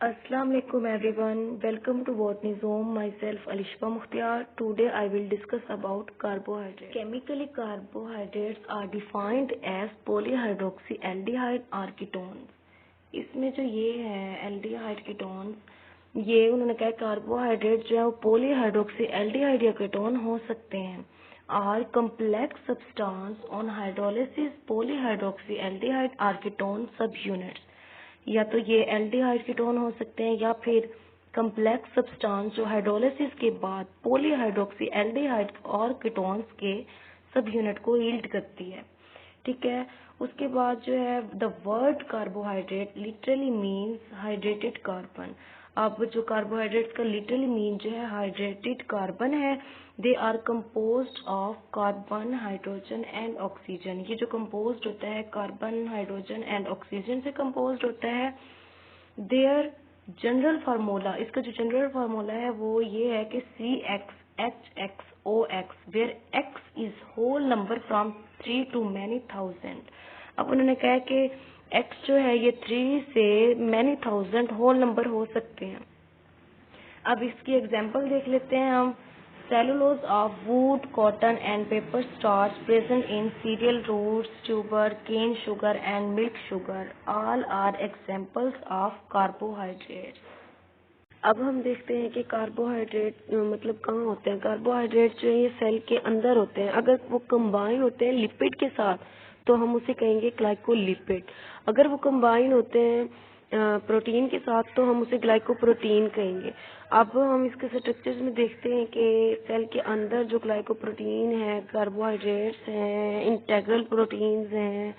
Assalamu alaikum everyone. Welcome to Botany Zone. Myself Alishba Mukhtiar. Today I will discuss about carbohydrates. Chemically, carbohydrates are defined as polyhydroxyaldehyde or ketones. इसमें जो ये है aldehyde ketones, ये उन्होंने कहा carbohydrate जो है वो पोलीहाइड्रोक्सी या कीटोन हो सकते हैं और complex substance on hydrolysis polyhydroxy aldehyde और कीटोन सब यूनिट्स। या तो ये एल्डिहाइड कीटोन हो सकते हैं या फिर कम्प्लेक्स सब्सटेंस जो हाइड्रोलिसिस के बाद पोलीहाइड्रोक्सी एल्डिहाइड और कीटोन्स के सब यूनिट को यील्ड करती है। ठीक है, उसके बाद जो है the word carbohydrate literally means hydrated carbon. अब जो कार्बोहाइड्रेट का लिटरली मीन जो है हाइड्रेटेड कार्बन है। They are composed of carbon hydrogen and oxygen. ये जो कंपोज्ड होता है कार्बन हाइड्रोजन एंड ऑक्सीजन से कंपोज्ड होता है। देयर जनरल फार्मूला, इसका जो जनरल फार्मूला है वो ये है कि CXHXOX where X is whole number from 3 to many thousand। अब उन्होंने कहा कि X जो है ये 3 से many thousand होल नंबर हो सकते हैं। अब इसकी एग्जांपल देख लेते हैं हम। Cellulose of wood cotton and paper starch present in cereal roots tuber cane sugar and milk sugar all are examples of carbohydrates. अब हम देखते हैं कि कार्बोहाइड्रेट मतलब कहाँ होते हैं। कार्बोहाइड्रेट जो है ये सेल के अंदर होते हैं। अगर वो कंबाइन होते हैं लिपिड के साथ तो हम उसे कहेंगे ग्लाइकोलिपिड। अगर वो कंबाइन होते हैं प्रोटीन के साथ तो हम उसे ग्लाइकोप्रोटीन कहेंगे। अब हम इसके स्ट्रक्चर्स में देखते हैं कि सेल के अंदर जो ग्लाइकोप्रोटीन है, कार्बोहाइड्रेट्स हैं, इंटेग्रल प्रोटीन्स हैं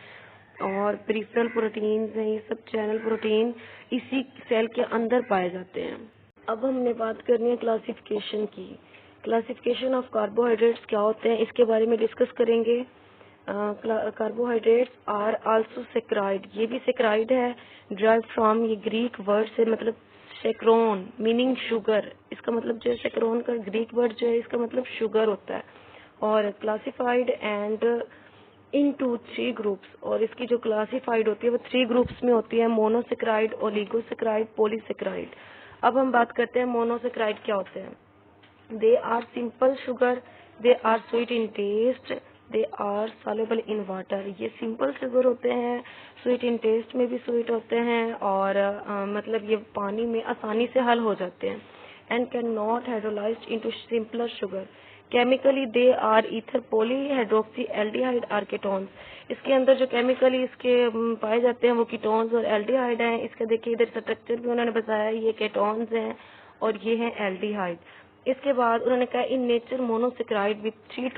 और पेरिफेरल प्रोटीन्स हैं, ये सब चैनल प्रोटीन इसी सेल के अंदर पाए जाते हैं। अब हमने बात करनी है क्लासिफिकेशन की। क्लासिफिकेशन ऑफ कार्बोहाइड्रेट्स क्या होते हैं इसके बारे में डिस्कस करेंगे। कार्बोहाइड्रेट्स आर आल्सो सेक्राइड, ये भी सेक्राइड है। ड्राइव फ्रॉम, ये ग्रीक वर्ड से मतलब सेक्रोन मीनिंग शुगर। इसका मतलब जो है सेक्रोन का ग्रीक वर्ड जो है इसका मतलब शुगर होता है। और क्लासिफाइड एंड इनटू 3 ग्रुप्स, और इसकी जो क्लासिफाइड होती है वो 3 ग्रुप्स में होती है, मोनोसेक्राइड, ओलिगोसेक्राइड, पॉलीसेक्राइड। अब हम बात करते हैं मोनोसेक्राइड क्या होते हैं। They are simple sugar, they are sweet in taste, they are soluble in water. ये सिंपल शुगर होते हैं, स्वीट इन टेस्ट में भी स्वीट होते हैं और मतलब ये पानी में आसानी से हल हो जाते हैं। And can not hydrolysed into simpler sugar. Chemically they are either polyhydroxy aldehyde or ketones. इसके अंदर जो केमिकली इसके पाए जाते हैं वो कीटोन्स और एल्डिहाइड हैं। इसके देखिए इधर स्ट्रक्चर भी उन्होंने बताया, ये कीटोन्स हैं और ये हैं एल्डिहाइड। इसके बाद उन्होंने कहा in nature monosaccharide with 3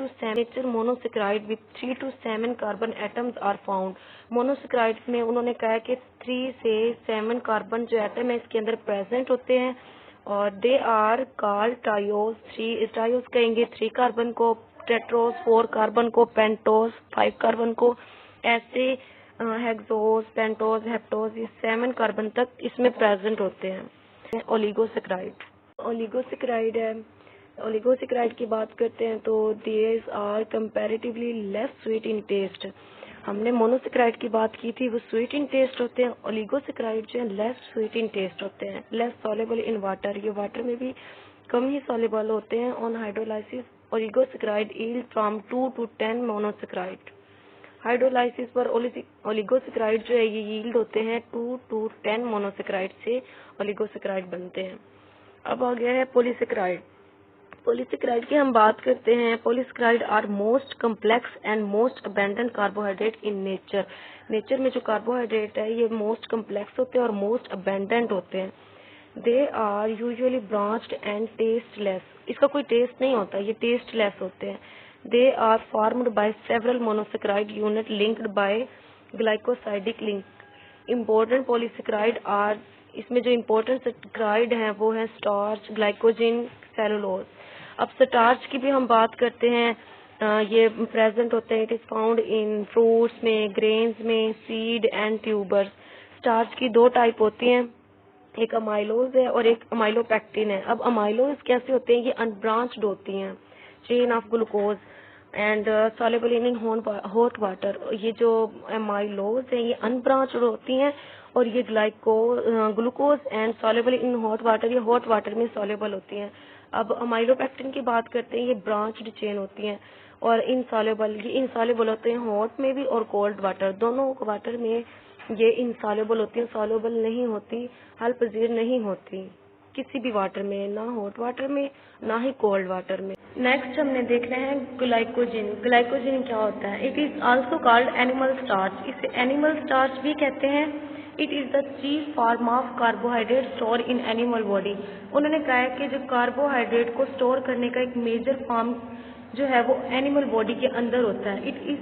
to 7 carbon atoms are found. Monosaccharide में उन्होंने कहा कि 3 से 7 कार्बन जो एटम है इसके अंदर प्रेजेंट होते हैं और they are called triose. 3 triose कहेंगे 3 कार्बन को, टेट्रोस 4 कार्बन को, पेंटोस 5 कार्बन को, ऐसे हेक्सोस, पेंटोस, हेप्टोस ये 7 कार्बन तक इसमें प्रेजेंट होते हैं। ओलिगोसेक्राइड, ओलिगोसेक्राइड है। ओलिगोसेक्राइड की बात करते हैं तो these are comparatively less sweet in taste. हमने मोनोसेक्राइड की बात की थी, वो स्वीट इन टेस्ट होते हैं। ओलिगोसेक्राइड जो है लेस स्वीट इन टेस्ट होते हैं, लेस सॉल्युबल इन वाटर, ये वाटर में भी कम ही सॉल्युबल होते हैं। On hydrolysis oligosaccharide yield from 2 to 10 monosaccharide. Hydrolysis पर ओलिगोसेक्राइड जो है ये यील्ड होते हैं 2 to 10 मोनोसेक्राइड से ओलिगोसेक्राइड बनते हैं। अब आ गया है पॉलीसेक्राइड। पॉलीसेक्राइड की हम बात करते हैं। Polysaccharide are most complex and most abundant carbohydrate in nature. Nature में जो कार्बोहाइड्रेट है ये मोस्ट कम्प्लेक्स होते हैं और मोस्ट अबेंडेंट होते हैं। They are usually branched and tasteless, इसका कोई टेस्ट नहीं होता, ये टेस्टलेस होते हैं। They are formed by several monosaccharide unit linked by glycosidic link. Important polysaccharide are, इसमें जो इम्पोर्टेंट सेक्राइड हैं वो है स्टार्च, ग्लाइकोजिन, सेलुलोज। अब स्टार्च की भी हम बात करते हैं। ये प्रेजेंट होते हैं, it is found in fruits में, ग्रेन्स में, सीड एंड ट्यूबर्स। स्टार्च की 2 टाइप होती हैं, एक अमाइलोज है और एक अमाइलोपेक्टिन है। अब अमाइलोज कैसे होते हैं, ये अनब्रांच्ड होती हैं, chain of glucose and soluble in hot water. ये जो अमाइलोज हैं ये अनब्रांच्ड होती हैं और ये glucose and soluble in hot water, ये हॉट वाटर में सॉल्युबल होती हैं। अब अमाइलोपेक्टिन की बात करते हैं, ये ब्रांच्ड चेन होती हैं और ये इनसॉल्युबल होते हैं हॉट में भी और कोल्ड वाटर, दोनों वाटर में ये इनसॉल्युबल होती हैं, सॉल्युबल नहीं होती, हल पजीर नहीं होती किसी भी वाटर में, ना हॉट वाटर में ना ही कोल्ड वाटर में। नेक्स्ट हमने देख रहे हैं ग्लाइकोजन। ग्लाइकोजन क्या होता है? It is also called animal starch, इसे एनिमल स्टार्च भी कहते हैं। It is the chief form of carbohydrate store in animal body. उन्होंने कहा है कि जो कार्बोहाइड्रेट को स्टोर करने का एक मेजर फॉर्म जो है वो एनिमल बॉडी के अंदर होता है। It is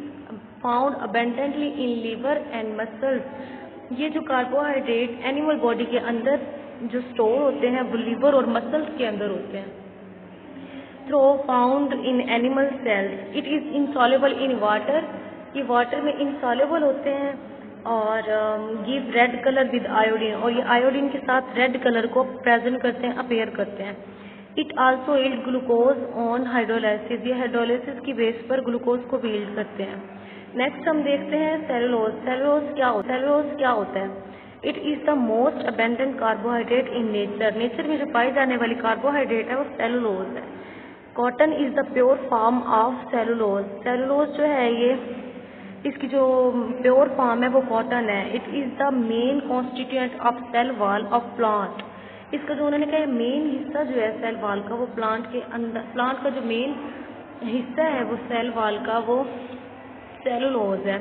found abundantly in liver and muscles. ये जो कार्बोहाइड्रेट एनिमल बॉडी के अंदर जो स्टोर होते हैं वो लीवर और मसल्स के अंदर होते हैं। Throw found in animal cells. It is insoluble in water, ये वाटर में इनसॉल्युबल होते हैं और give red colour with iodine, और ये आयोडीन के साथ रेड कलर को प्रेजेंट करते हैं, अपीयर करते हैं। It also yield glucose on hydrolysis, ये हाइड्रोलाइसिस की बेस पर ग्लूकोज को यील्ड करते हैं। नेक्स्ट हम देखते हैं सेलुलोज। सेलुलोज क्या होता है? It is the most abundant carbohydrate in nature. Nature में जो पाई जाने वाली कार्बोहाइड्रेट है वो सेलुलोज है। Cotton is the pure form of cellulose. Cellulose जो है ये इसकी जो प्योर फॉर्म है वो कॉटन है। It is the main constituent of cell wall of plant. इसका जो उन्होंने कहा मेन हिस्सा जो है सेल वॉल का वो प्लांट के अंदर, प्लांट का जो मेन हिस्सा है वो सेल वॉल का वो सेलुलोज है।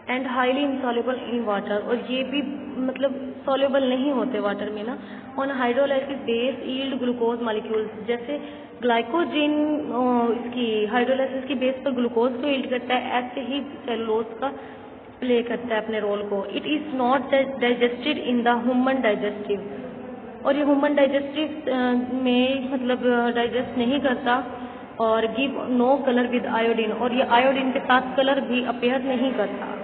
And highly insoluble in water, और ये भी मतलब सॉल्युबल नहीं होते वाटर में ना। On hydrolysis base yield glucose molecules, जैसे ग्लाइकोजन इसकी हाइड्रोलाइसिस की बेस पर ग्लूकोज को यील्ड करता है, ऐसे ही सेलुलोज का प्ले करता है अपने रोल को। It is not digested in the human digestive, और ये ह्यूमन डाइजेस्टिव में मतलब डाइजेस्ट नहीं करता, और give no colour with iodine, और ये आयोडीन के साथ कलर भी अपीयर नहीं करता।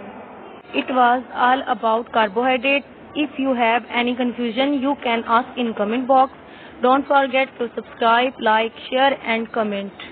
It was all about carbohydrate. If you have any confusion, you can ask in comment box. Don't forget to subscribe, like, share and comment.